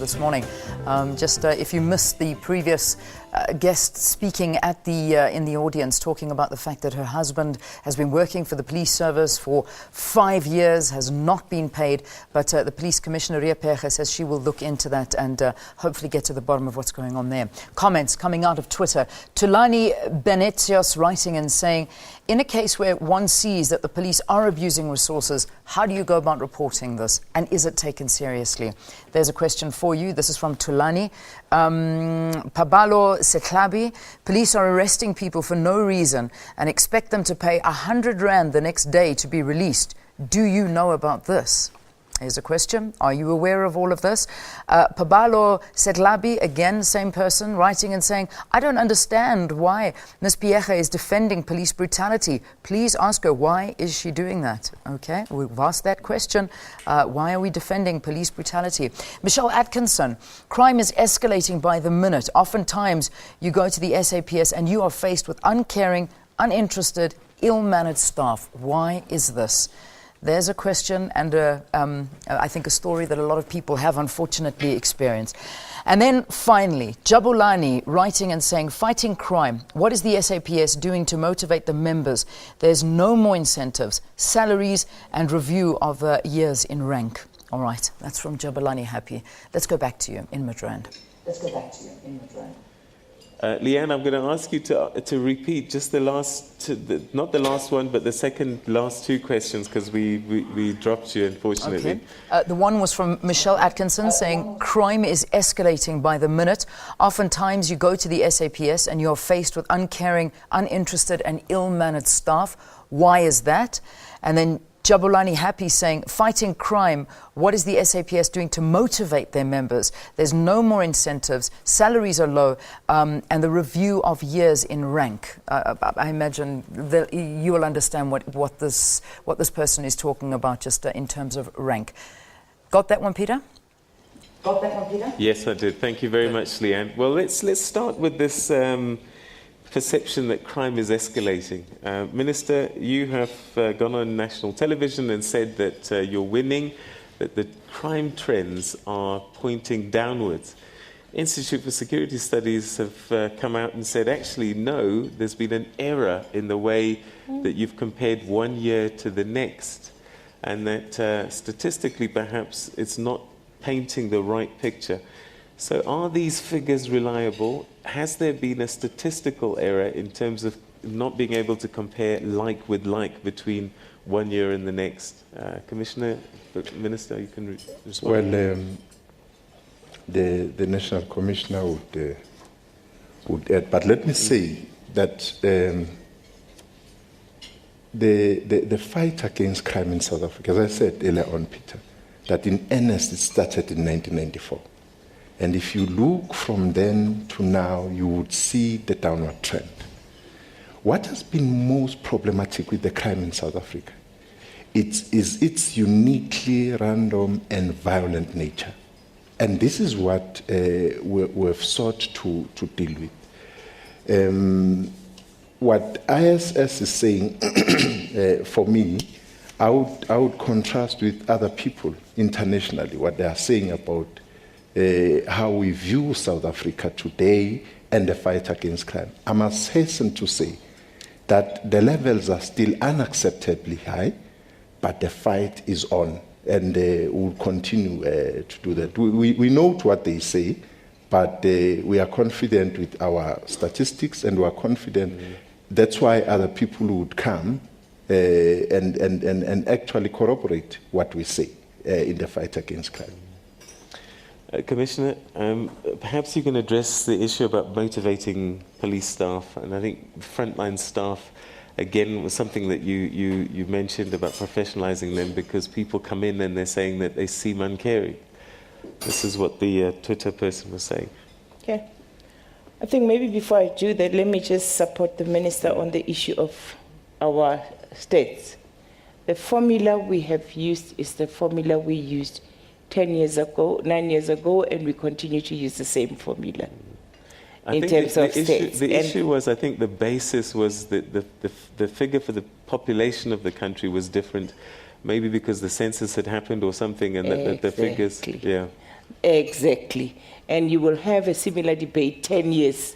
this morning. If you missed the previous guest speaking at in the audience, talking about the fact that her husband has been working for the police service for 5 years, has not been paid, but the police commissioner Riah says she will look into that and hopefully get to the bottom of what's going on there. Comments coming out of Twitter. Tulani Benetios writing and saying, in a case where one sees that the police are abusing resources, how do you go about reporting this? And is it taken seriously? There's a question for you. This is from Tulani. Pabalo Setlabi, police are arresting people for no reason and expect them to pay 100 Rand the next day to be released. Do you know about this? Here's a question. Are you aware of all of this? Pabalo Setlabi, again, same person, writing and saying, I don't understand why Ms. Phiyega is defending police brutality. Please ask her, why is she doing that? Okay, we've asked that question. Why are we defending police brutality? Michelle Atkinson, crime is escalating by the minute. Oftentimes, you go to the SAPS and you are faced with uncaring, uninterested, ill-mannered staff. Why is this? There's a question and I think a story that a lot of people have unfortunately experienced. And then finally, Jabulani writing and saying, fighting crime. What is the SAPS doing to motivate the members? There's no more incentives, salaries and review of years in rank. All right, that's from Jabulani Happy. Let's go back to you in Midrand. Leanne, I'm going to ask you to repeat just the last, not the last one, but the second last two questions, because we dropped you, unfortunately. Okay. The one was from Michelle Atkinson saying, crime is escalating by the minute. Oftentimes you go to the SAPS and you're faced with uncaring, uninterested and ill-mannered staff. Why is that? And then Jabulani Happy saying, fighting crime, what is the SAPS doing to motivate their members? There's no more incentives, salaries are low, and the review of years in rank. I imagine that you will understand what this person is talking about just in terms of rank. Got that one, Peter? Yes, I did. Thank you very much, Leanne. Well, let's start with this perception that crime is escalating. Minister, you have gone on national television and said that you're winning, that the crime trends are pointing downwards. Institute for Security Studies have come out and said, actually, no, there's been an error in the way that you've compared one year to the next, and that statistically, perhaps, it's not painting the right picture. So are these figures reliable? Has there been a statistical error in terms of not being able to compare like with like between one year and the next? Commissioner, Minister, you can respond. Well, the National Commissioner would add, but let me say that the fight against crime in South Africa, as I said earlier on, Peter, that in earnest it started in 1994. And if you look from then to now, you would see the downward trend. What has been most problematic with the crime in South Africa is its uniquely random and violent nature. And this is what we've sought to deal with. What ISS is saying, for me, I would contrast with other people internationally, what they are saying about how we view South Africa today and the fight against crime. I must hasten to say that the levels are still unacceptably high, but the fight is on, and we'll continue to do that. We note what they say, but we are confident with our statistics, and we are confident. That's why other people would come and actually corroborate what we say in the fight against crime. Commissioner, perhaps you can address the issue about motivating police staff, and I think frontline staff, again, was something that you mentioned about professionalizing them, because people come in and they're saying that they seem uncaring. This is what the Twitter person was saying. Okay. I think maybe before I do that, let me just support the Minister on the issue of our states. The formula we have used is the formula we used 10 years ago, 9 years ago, and we continue to use the same formula in terms of states. The issue was, I think the basis was that the figure for the population of the country was different, maybe because the census had happened or something, and that the figures, yeah. Exactly. And you will have a similar debate 10 years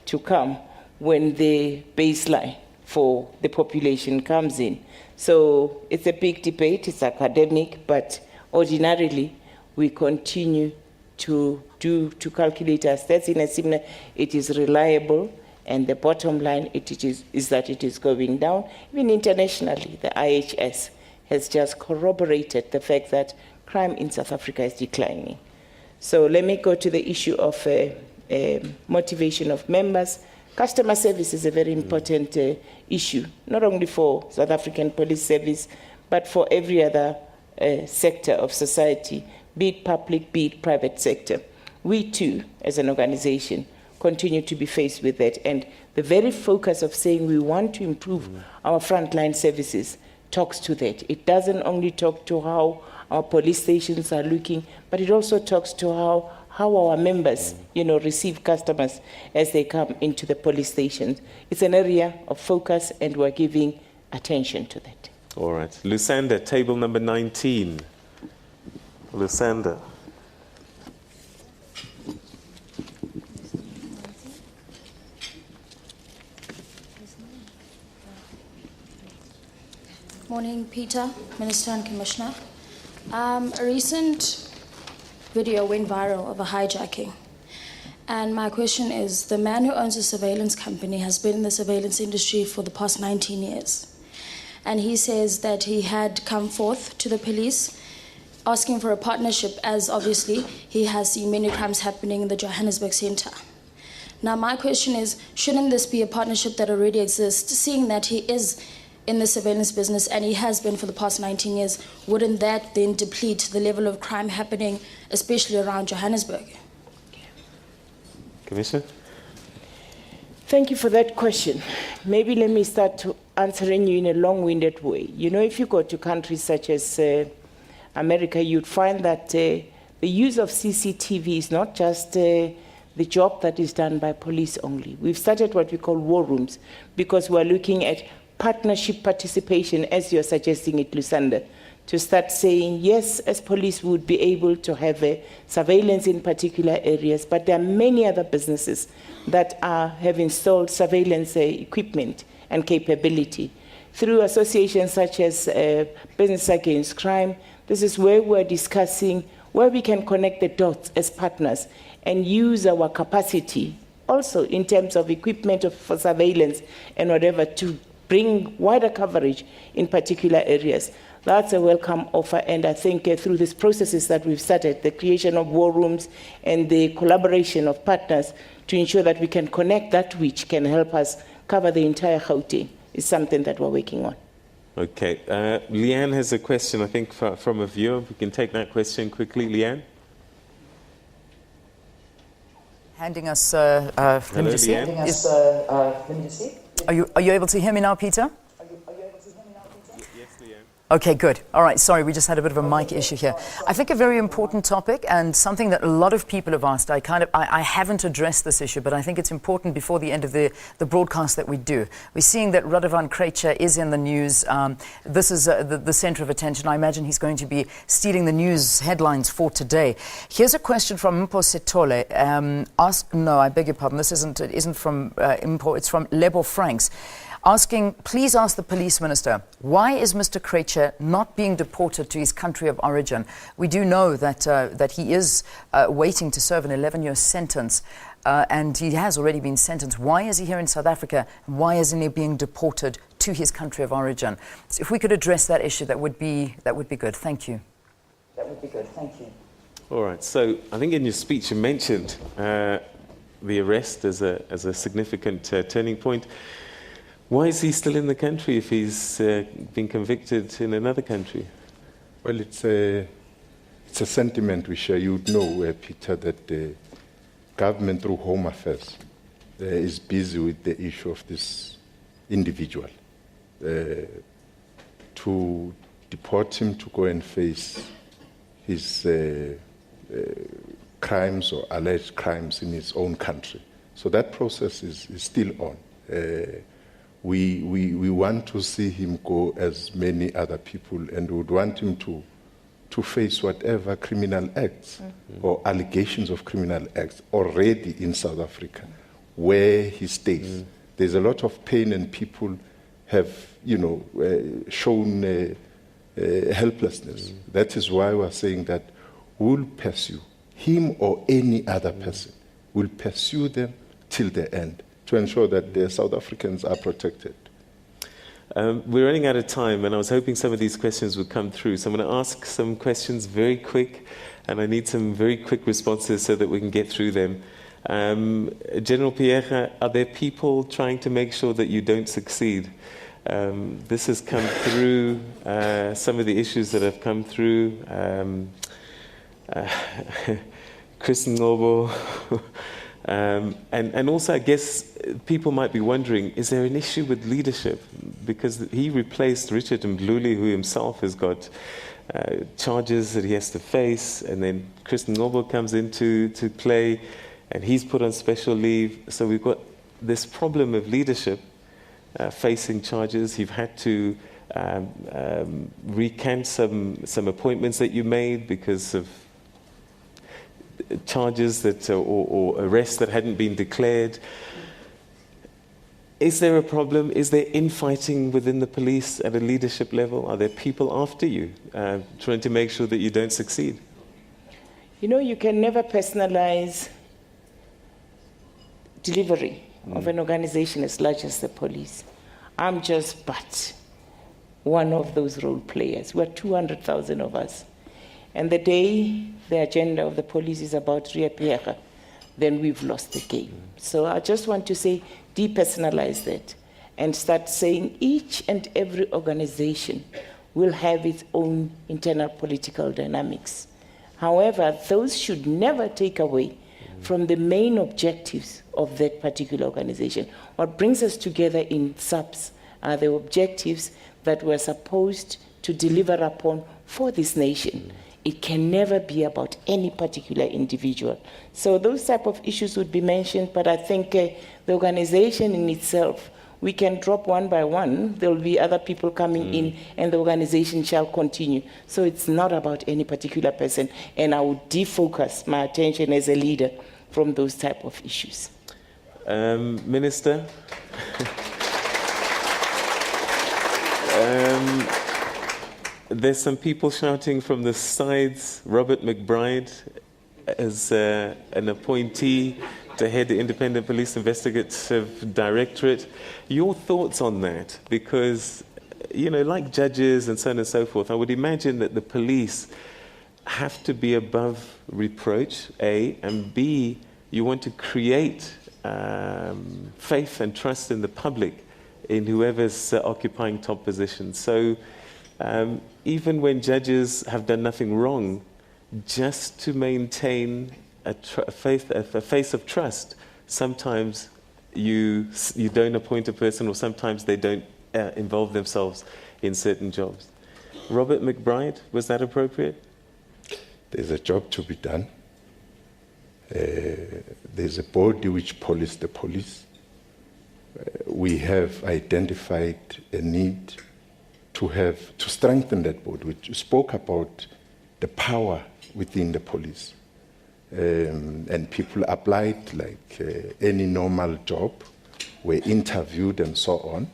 to come when the baseline for the population comes in. So it's a big debate, it's academic, but ordinarily we continue to calculate our stats in a similar, it is reliable, and the bottom line is that it is going down. Even internationally, the IHS has just corroborated the fact that crime in South Africa is declining. So let me go to the issue of motivation of members. Customer service is a very important issue, not only for South African Police Service, but for every other sector of society, be it public, be it private sector. We too, as an organization, continue to be faced with that. And the very focus of saying we want to improve our frontline services talks to that. It doesn't only talk to how our police stations are looking, but it also talks to how our members, receive customers as they come into the police stations. It's an area of focus, and we're giving attention to that. All right. Lusanda, table number 19. Lusanda. Morning, Peter, Minister and Commissioner. A recent video went viral of a hijacking. And my question is, the man who owns a surveillance company has been in the surveillance industry for the past 19 years. And he says that he had come forth to the police asking for a partnership, as obviously he has seen many crimes happening in the Johannesburg Centre. Now my question is, shouldn't this be a partnership that already exists, seeing that he is in the surveillance business and he has been for the past 19 years? Wouldn't that then deplete the level of crime happening, especially around Johannesburg? Commissioner? Thank you for that question. Maybe let me start answering you in a long-winded way. If you go to countries such as America, you'd find that the use of CCTV is not just the job that is done by police only. We've started what we call war rooms, because we're looking at partnership participation, as you're suggesting it, Lusanda, to start saying, yes, as police would be able to have a surveillance in particular areas, but there are many other businesses that have installed surveillance equipment and capability. Through associations such as Business Against Crime, this is where we're discussing where we can connect the dots as partners and use our capacity also in terms of equipment for surveillance and whatever to bring wider coverage in particular areas. That's a welcome offer, and I think through these processes that we've started, the creation of war rooms and the collaboration of partners to ensure that we can connect that which can help us cover the entire Gauteng is something that we're working on. Okay. Leanne has a question, I think, from a viewer. We can take that question quickly. Leanne? Handing us Hello, Leanne. Are you able to hear me now, Peter? Yes, Leanne. Okay, good. All right, sorry, we just had a bit of a mic issue here. I think a very important topic, and something that a lot of people have asked. I haven't addressed this issue, but I think it's important before the end of the broadcast that we do. We're seeing that Radovan Krejcir is in the news. This is the center of attention. I imagine he's going to be stealing the news headlines for today. Here's a question from Mthethwa. No, I beg your pardon. This isn't from Mpo. It's from Lebo Franks. Asking, please ask the police minister, why is Mr. Krejcir not being deported to his country of origin? We do know that he is waiting to serve an 11-year sentence, and he has already been sentenced. Why is he here in South Africa? Why isn't he being deported to his country of origin? So if we could address that issue, that would be good. Thank you. That would be good. Thank you. All right. So I think in your speech you mentioned the arrest as a significant turning point. Why is he still in the country if he's been convicted in another country? Well, it's a sentiment we share. You would know, Peter, that the government through Home Affairs is busy with the issue of this individual. To deport him to go and face his crimes or alleged crimes in his own country. So that process is still on. We want to see him go as many other people, and would want him to to face whatever criminal acts or allegations of criminal acts already in South Africa, where he stays. There's a lot of pain, and people have, shown helplessness. That is why we're saying that we'll pursue him or any other person. We'll pursue them till the end to ensure that the South Africans are protected. We're running out of time, and I was hoping some of these questions would come through. So I'm going to ask some questions very quick, and I need some very quick responses so that we can get through them. General Phiyega, are there people trying to make sure that you don't succeed? This has come through, some of the issues that have come through. Chris Ngobo. And also, I guess people might be wondering, is there an issue with leadership? Because he replaced Richard Mdluli, who himself has got charges that he has to face, and then Chris Ngobo comes into play, and he's put on special leave. So we've got this problem of leadership facing charges. You've had to recant some appointments that you made because of charges that or arrests that hadn't been declared. Is there a problem? Is there infighting within the police at a leadership level? Are there people after you trying to make sure that you don't succeed? You can never personalize delivery of an organization as large as the police. I'm just but one of those role players. We're 200,000 of us. And the day the agenda of the police is about Riah, then we've lost the game. So I just want to say, depersonalize that and start saying each and every organization will have its own internal political dynamics. However, those should never take away from the main objectives of that particular organization. What brings us together in SABC are the objectives that we're supposed to deliver upon for this nation. It can never be about any particular individual. So those type of issues would be mentioned, but I think the organization in itself, we can drop one by one. There will be other people coming in, and the organization shall continue. So it's not about any particular person, and I would defocus my attention as a leader from those type of issues. Minister? There's some people shouting from the sides. Robert McBride as an appointee to head the Independent Police Investigative Directorate. Your thoughts on that? Because, like judges and so on and so forth, I would imagine that the police have to be above reproach, A, and B, you want to create faith and trust in the public in whoever's occupying top positions. So even when judges have done nothing wrong, just to maintain a face of trust, sometimes you don't appoint a person, or sometimes they don't involve themselves in certain jobs. Robert McBride, was that appropriate? There's a job to be done. There's a body which polices the police. We have identified a need to strengthen that body, which spoke about the power within the police. And people applied like any normal job, were interviewed and so on.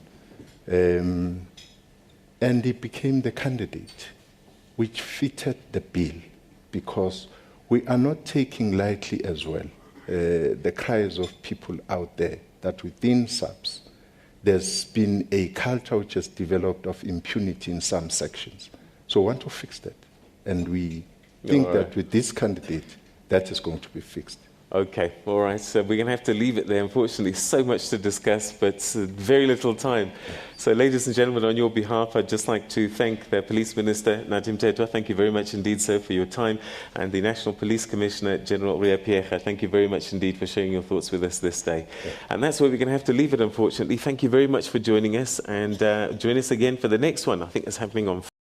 And he became the candidate, which fitted the bill, because we are not taking lightly as well the cries of people out there that within SABC, there's been a culture which has developed of impunity in some sections. So we want to fix that. And we think that with this candidate, that is going to be fixed. Okay, all right. So we're going to have to leave it there. Unfortunately, so much to discuss, but very little time. So ladies and gentlemen, on your behalf, I'd just like to thank the Police Minister, Nathi Mthethwa. Thank you very much indeed, sir, for your time. And the National Police Commissioner, General Riah, thank you very much indeed for sharing your thoughts with us this day. Yeah. And that's where we're going to have to leave it, unfortunately. Thank you very much for joining us, and join us again for the next one. I think it's happening on